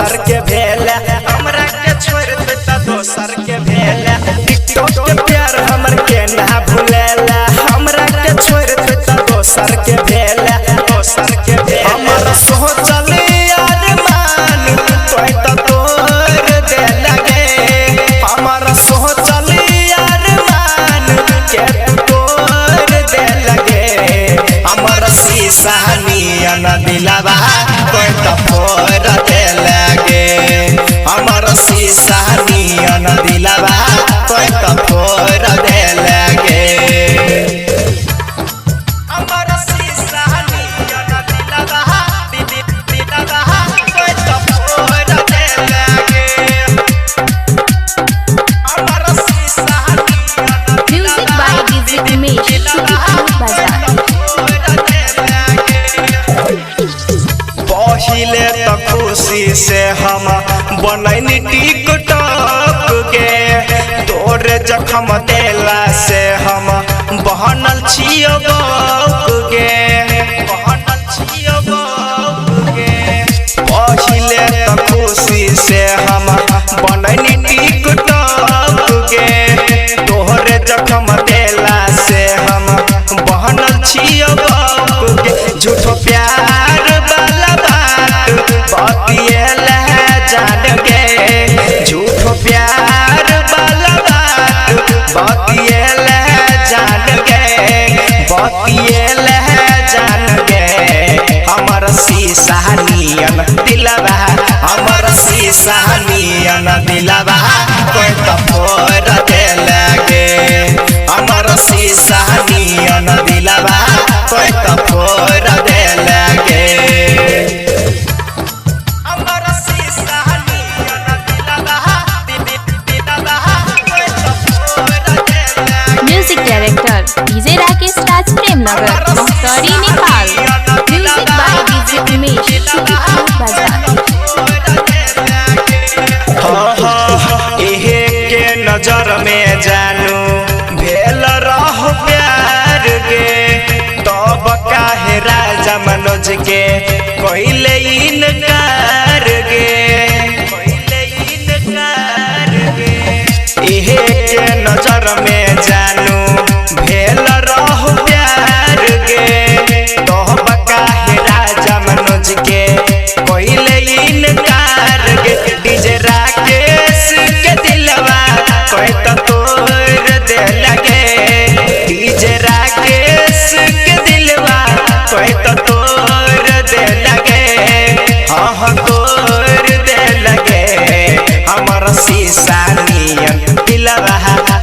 दोसर के भेला हमरा के छोड़ देता दोसर के भेला टिकटॉक के प्यार हमर के ना भूलेला हमरा के छोड़ देता दोसर के भेला दोसर के भेला हमर सोचल यार मान तोय त तोड़ दे लगे हमर सोचल यार मान के तोड़ दे लगे हमर शीशा नियन दिलवा तोय त फोड़ दे लगे हमर शीशा नियन दिलवा तोय त फोड़ दे लगे हमर शीशा नियन दिलवा तोय त फोड़ दे लगे हमर शीशा नियन music by DJ Umesh Sukhipur बाजार। पहिले तो खुशी से हम बनैनी टिकटॉक गे तोरे जखम देला से हम बहनल छियो बाप गे बहनल छियो बाप गे पहिले तो खुशी से हम बनैनी टिकटॉक गे तोरे जखम देला से हम बहनल छियो बाप गे झूठो प्यार वाला बतियेला जान के झूठो प्यार वाला बात बतियेला जान के बतियेला जान के हमर शीशा नियन दिलवा हमर शीशा नियन दिलवा कोई त फोड़ दे लगे हमर शीशा नियन दिलवा कोई त फोड़ दे लगे music director DJ Rakesh Raj Premnagar Mussoorie Nepal. Music by DJ Umesh Sukhipur Bazar. एहे के नजर में जानू भेल रह प्यार गे तब काहे राजा मनोज के कोइले इनकार गे कोइले इनकार गे एहे के नजर में जानू भेल रह प्यार गे तब काहे राजा मनोज के कोइले इनकार गे डीजे राकेश के दिलवा कोई त तोड़ दे लगे डीजे राकेश के दिलवा कोई त तोड़ दे लगे हाँ तोड़ दे लगे हमर शीशा नियन दिलवा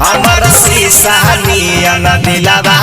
हमर शीशा नियन दिलवा